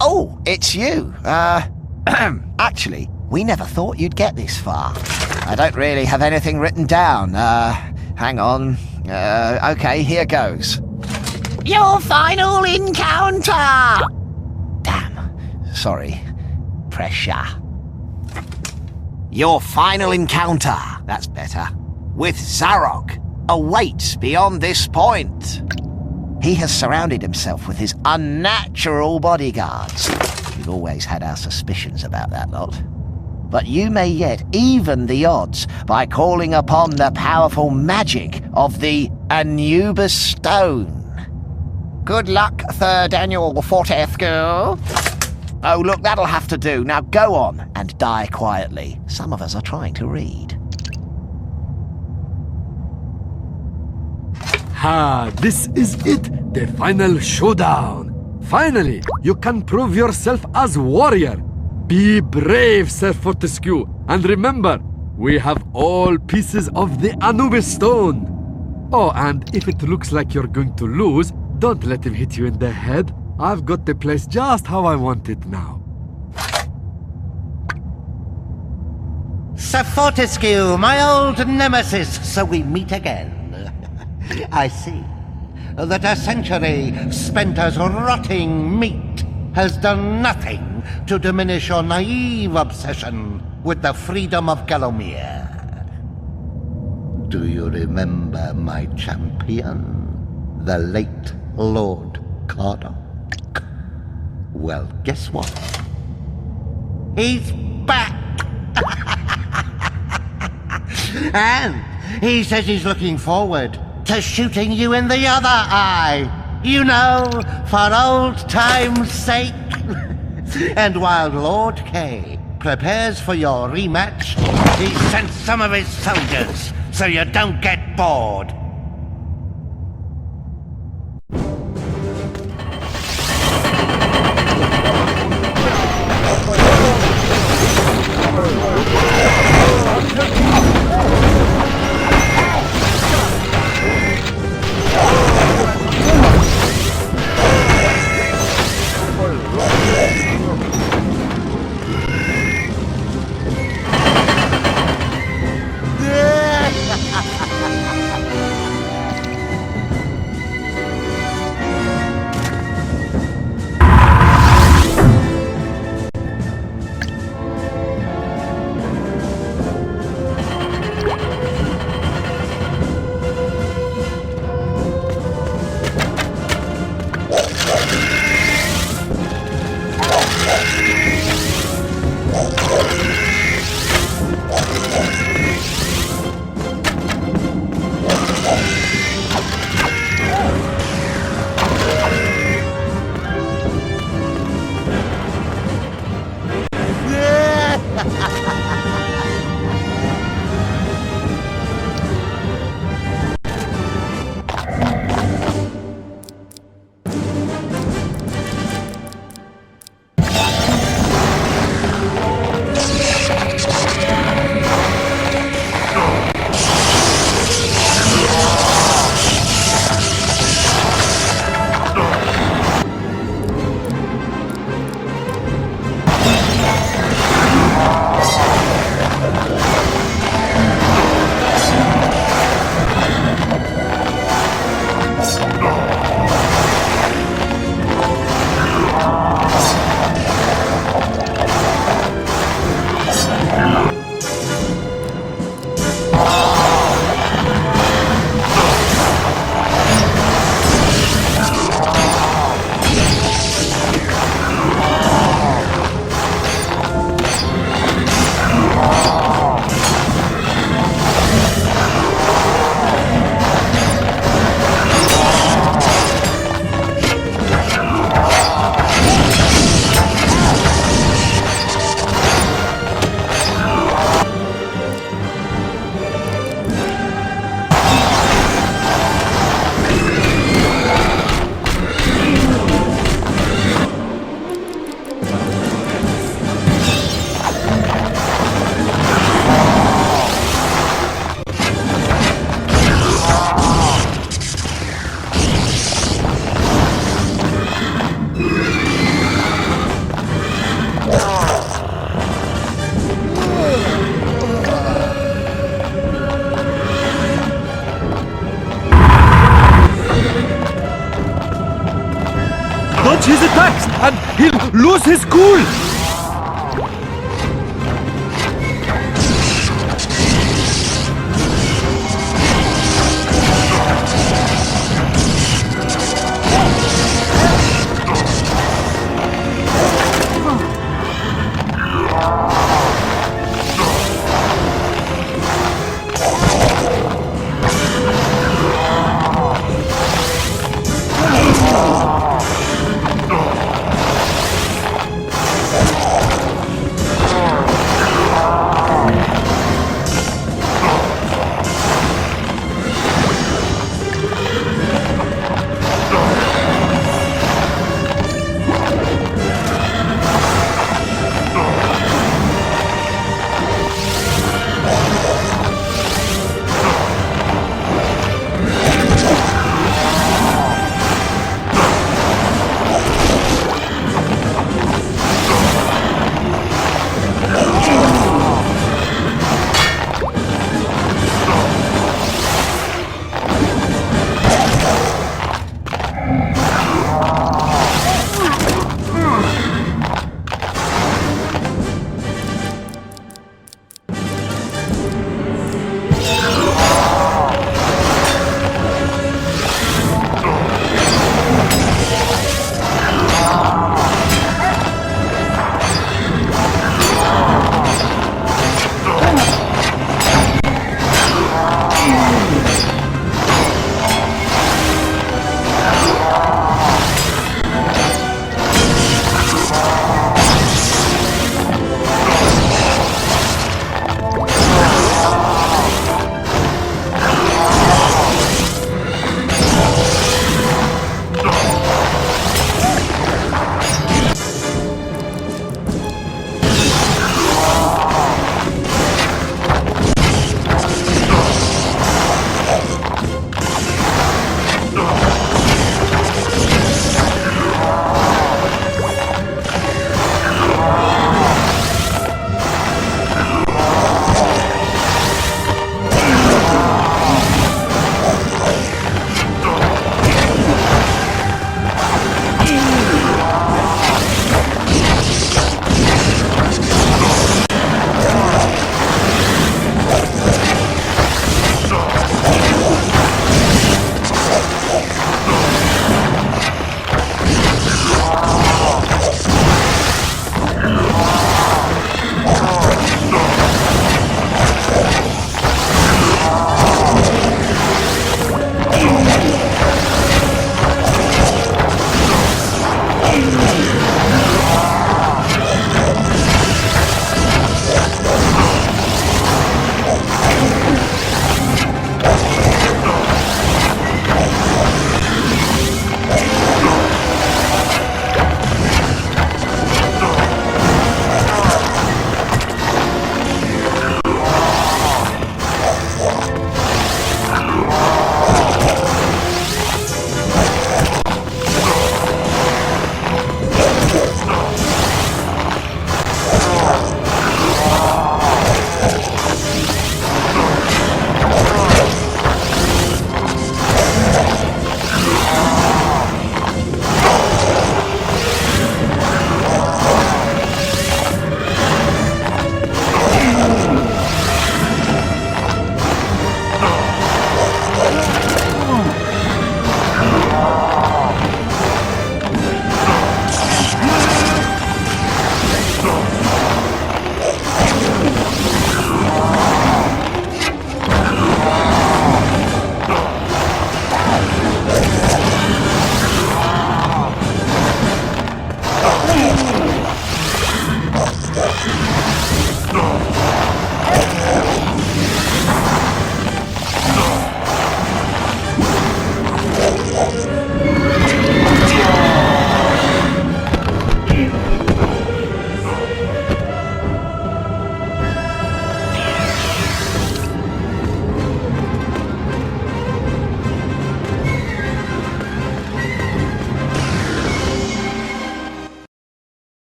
Oh, it's you. Actually, we never thought you'd get this far. I don't really have anything written down. Hang on. Okay, here goes. Your final encounter! Damn. Sorry. Pressure. Your final encounter, that's better, with Zarok awaits beyond this point. He has surrounded himself with his unnatural bodyguards. We've always had our suspicions about that lot. But you may yet even the odds by calling upon the powerful magic of the Anubis Stone. Good luck, Third Annual Fortescue. Oh, look, that'll have to do. Now go on and die quietly. Some of us are trying to read. Ha, this is it, the final showdown. Finally, you can prove yourself as warrior. Be brave, Sir Fortescue, and remember, we have all pieces of the Anubis Stone. Oh, and if it looks like you're going to lose, don't let him hit you in the head. I've got the place just how I want it now. Sir Fortescue, my old nemesis, so we meet again. I see that a century spent as rotting meat has done nothing to diminish your naive obsession with the freedom of Gallowmere. Do you remember my champion, the late Lord Cardock? Well, guess what? He's back! And he says he's looking forward to shooting you in the other eye. You know, for old time's sake. And while Lord K prepares for your rematch, he sent some of his soldiers so you don't get bored. dodge his attacks and he'll lose his cool!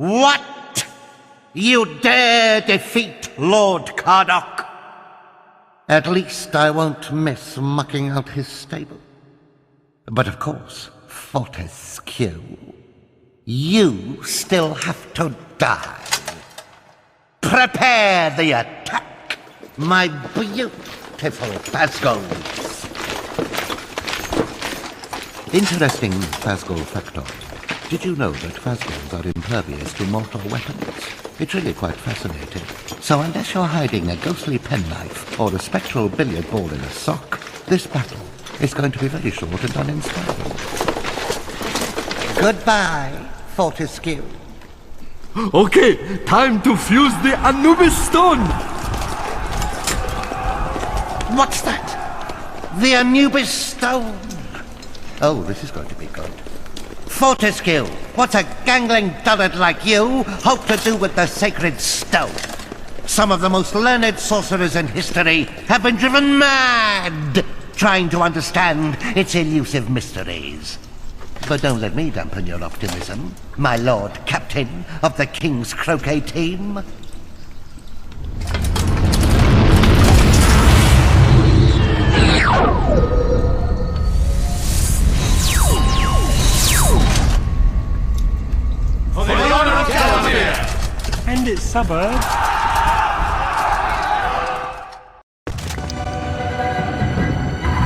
What? You dare defeat Lord Cardok? At least I won't miss mucking out his stable. But of course, Fortescue, you still have to die. Prepare the attack, my beautiful Phasgos. Interesting Phasgol factoid. Did you know that Phasgals are impervious to mortal weapons? It's really quite fascinating. So unless you're hiding a ghostly penknife or a spectral billiard ball in a sock, this battle is going to be very short and uninspiring. Goodbye, Fortescue. Okay, time to fuse the Anubis stone! What's that? The Anubis stone. Oh, this is going to be good. Fortescue, what's a gangling dullard like you hope to do with the sacred stone? Some of the most learned sorcerers in history have been driven mad trying to understand its elusive mysteries. But don't let me dampen your optimism, my lord captain of the King's Croquet team. For the honor of Delamere and its suburbs.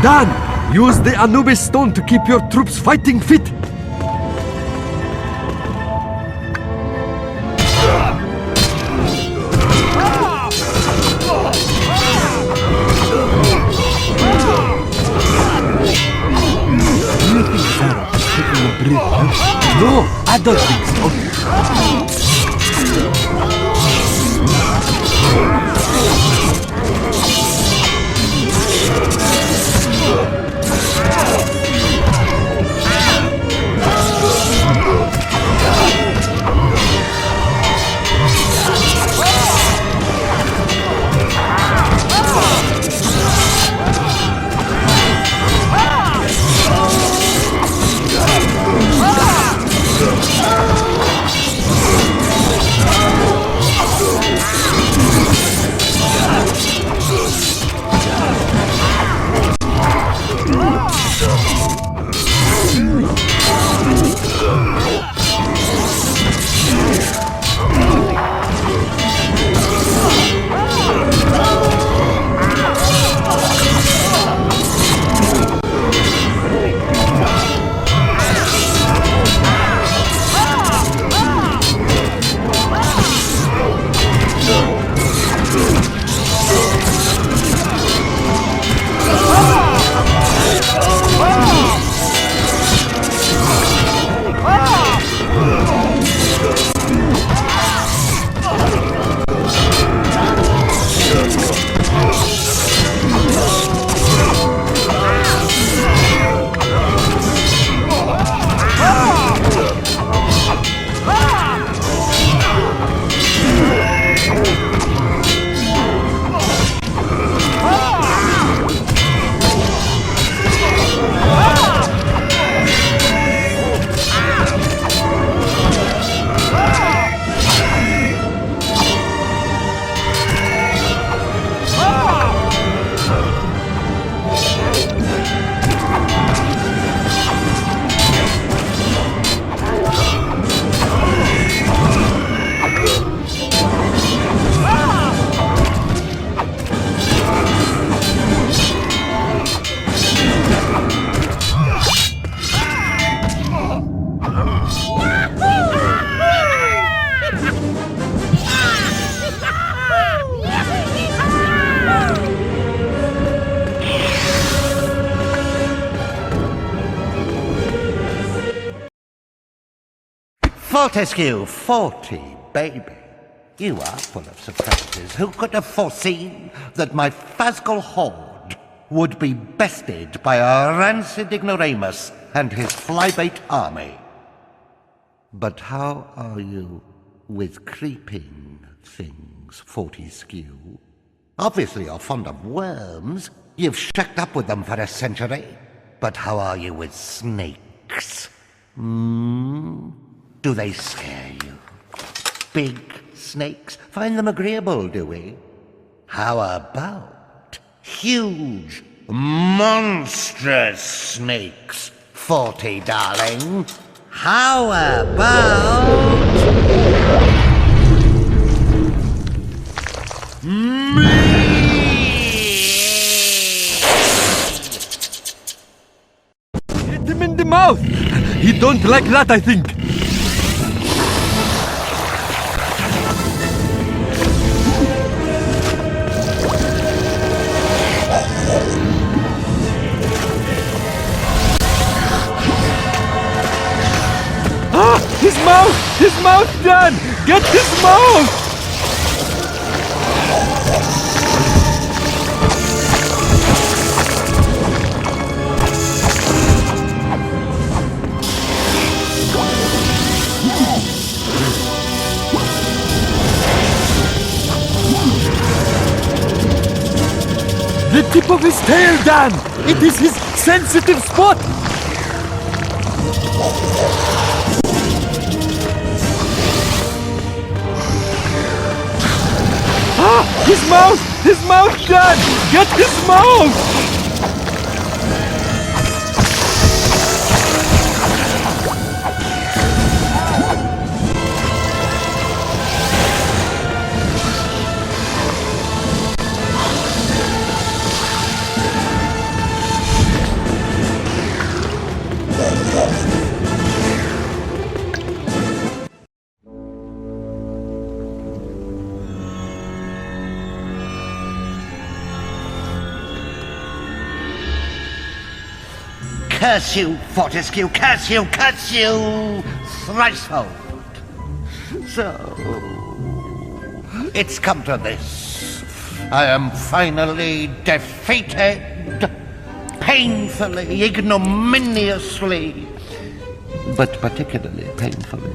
Dan! Use the Anubis stone to keep your troops fighting fit! Do you think Sarah is taking a break, huh? No, I don't think so. Fortescue 40, baby. You are full of surprises. Who could have foreseen that my Phasgol horde would be bested by a rancid ignoramus and his flybait army? But how are you with creeping things, Fortescue? Obviously you're fond of worms. You've shacked up with them for a century. But how are you with snakes? Do they scare you? Big snakes? Find them agreeable, do we? How about huge, monstrous snakes? 40, darling. How about... Hit him in the mouth! He don't like that, I think. Ah! His mouth! His mouth, Dan! Get his mouth! The tip of his tail, Dan! It is his sensitive spot! Ah! His mouth! His mouth, Dan! Get his mouth! Curse you, Fortescue, curse you, thricefold. So, it's come to this. I am finally defeated, painfully, ignominiously, but particularly painfully.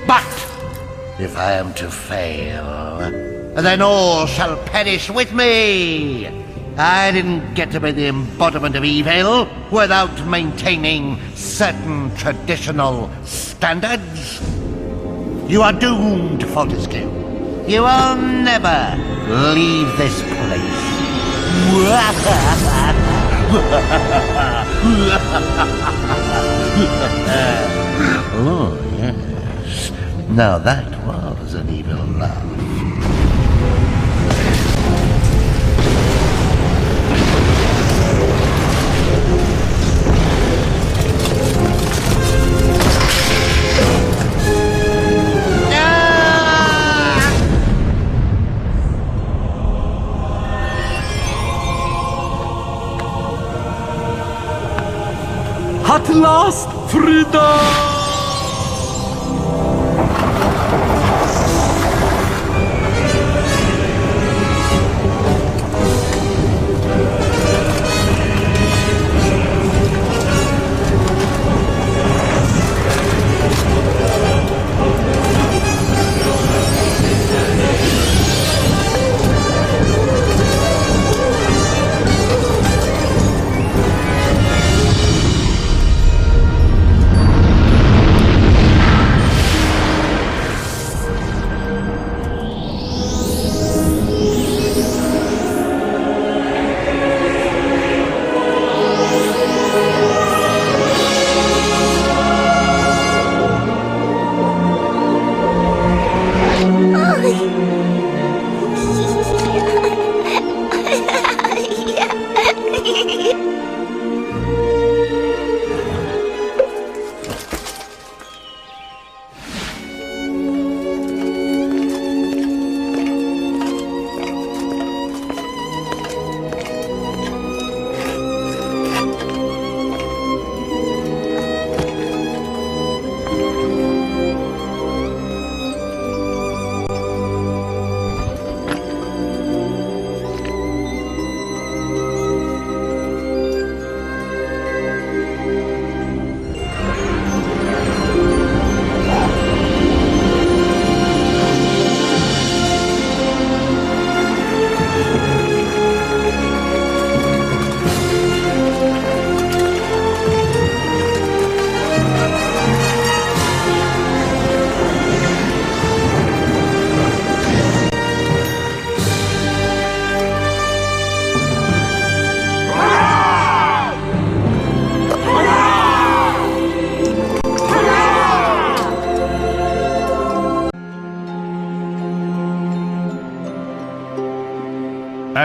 But if I am to fail, then all shall perish with me. I didn't get to be the embodiment of evil without maintaining certain traditional standards. You are doomed, Fortescue. You will never leave this place. Oh, yes. Now that was an evil laugh. At last, freedom!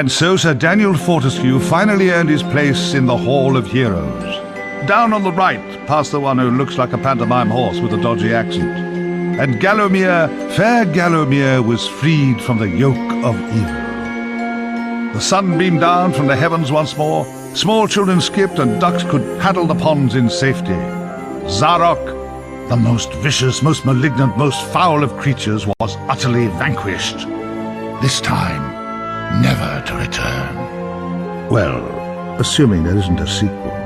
And so Sir Daniel Fortescue finally earned his place in the Hall of Heroes. Down on the right, past the one who looks like a pantomime horse with a dodgy accent. And Gallowmere, fair Gallowmere, was freed from the yoke of evil. The sun beamed down from the heavens once more, small children skipped and ducks could paddle the ponds in safety. Zarok, the most vicious, most malignant, most foul of creatures, was utterly vanquished. This time, never to return. Well, assuming there isn't a sequel.